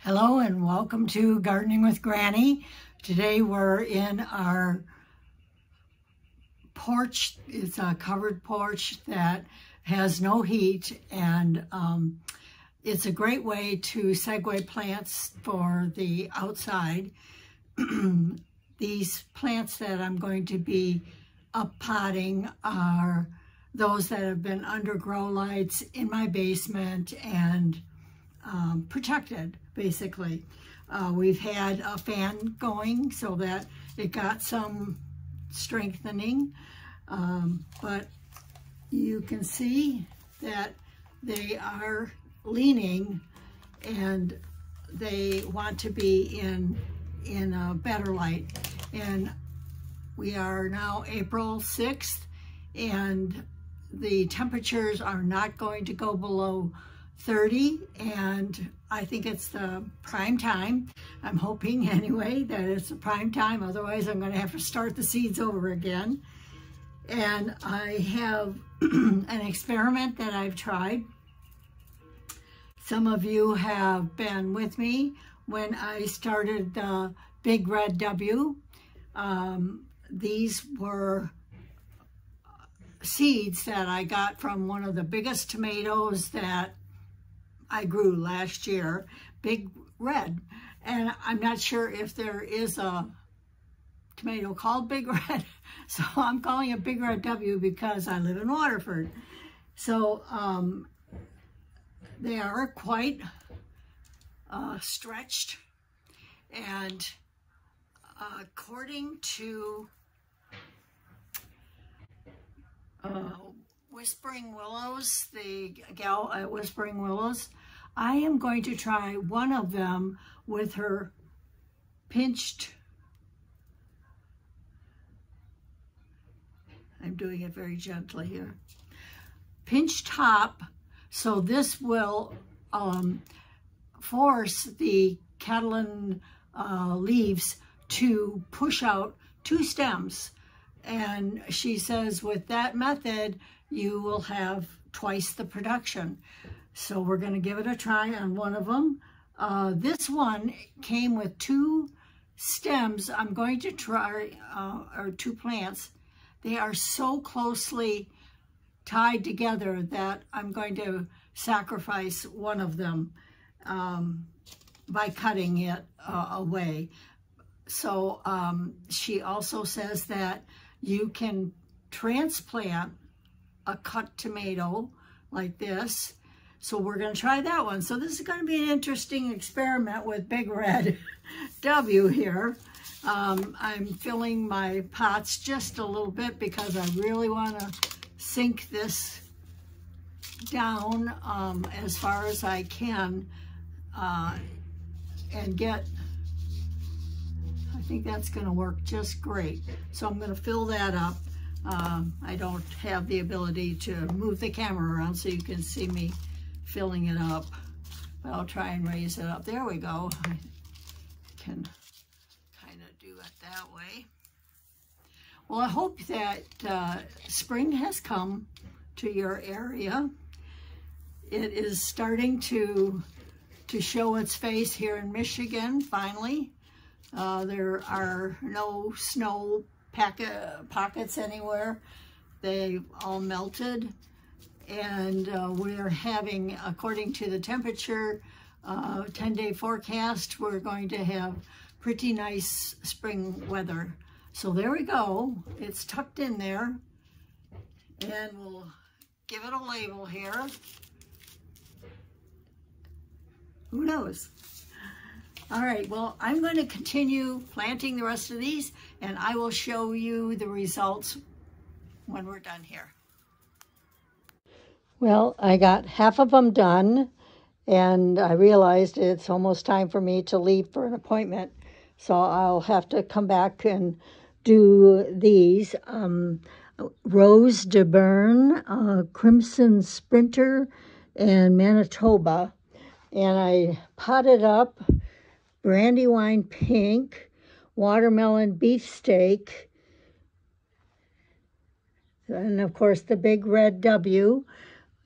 Hello and welcome to Gardening with Granny. Today we're in our porch. It's a covered porch that has no heat, and it's a great way to segue plants for the outside. These plants that I'm going to be up-potting are those that have been under grow lights in my basement and protected, basically. We've had a fan going so that it got some strengthening, but you can see that they are leaning and they want to be in a better light. And we are now April 6th, and the temperatures are not going to go below 30, and I think it's the prime time. I'm hoping anyway that it's the prime time, otherwise I'm going to have to start the seeds over again. And I have an experiment that I've tried. Some of you have been with me when I started the Big Red W. These were seeds that I got from one of the biggest tomatoes that I grew last year, Big Red. And I'm not sure if there is a tomato called Big Red, so I'm calling it Big Red W because I live in Waterford. So they are quite stretched, and according to Whispering Willows, the gal at Whispering Willows, I am going to try one of them with her pinched, I'm doing it very gently here, pinched top. So this will force the Catalan leaves to push out two stems. And she says with that method, you will have twice the production. So we're going to give it a try on one of them. This one came with two stems. I'm going to try, or two plants. They are so closely tied together that I'm going to sacrifice one of them by cutting it away. So she also says that you can transplant a cut tomato like this. So we're going to try that one. So this is going to be an interesting experiment with Big Red W here. I'm filling my pots just a little bit because I really want to sink this down as far as I can and get, I think that's going to work just great. So I'm going to fill that up. I don't have the ability to move the camera around so you can see me filling it up, but I'll try and raise it up. There we go. I can kind of do it that way. Well, I hope that spring has come to your area. It is starting to show its face here in Michigan, finally. There are no snow pockets anywhere. They all melted, and we're having, according to the temperature 10-day forecast, we're going to have pretty nice spring weather. So there we go. It's tucked in there, and we'll give it a label here. Who knows? All right, well, I'm going to continue planting the rest of these, and I will show you the results when we're done here. Well, I got half of them done, and I realized it's almost time for me to leave for an appointment, so I'll have to come back and do these. Rose de Bern, Crimson Sprinter, and Manitoba. And I potted up Brandywine Pink, Watermelon Beefsteak, and of course the Big Red W,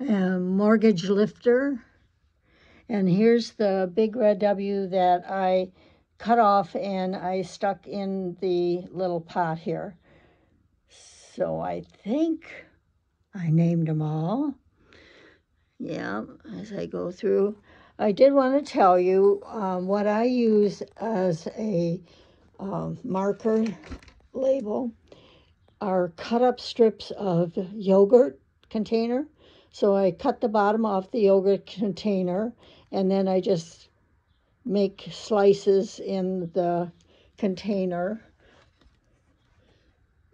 Mortgage Lifter, And here's the big red W that I cut off and I stuck in the little pot here. So I think I named them all. Yeah, as I go through. I did want to tell you what I use as a marker label are cut up strips of yogurt container. So I cut the bottom off the yogurt container and then I just make slices in the container.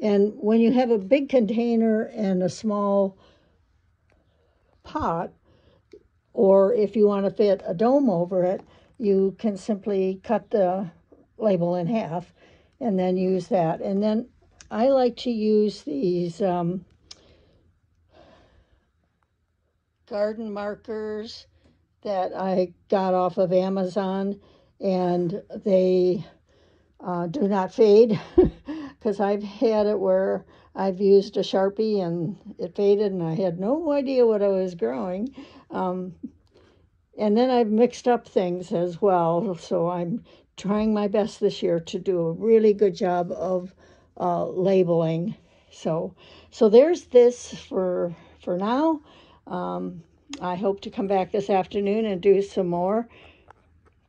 And when you have a big container and a small pot, or if you want to fit a dome over it, you can simply cut the label in half and then use that. And then I like to use these garden markers that I got off of Amazon, and they do not fade because I've had it where I've used a Sharpie and it faded and I had no idea what I was growing. And then I've mixed up things as well, so I'm trying my best this year to do a really good job of labeling. So there's this for now. I hope to come back this afternoon and do some more.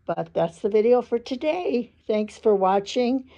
But that's the video for today. Thanks for watching.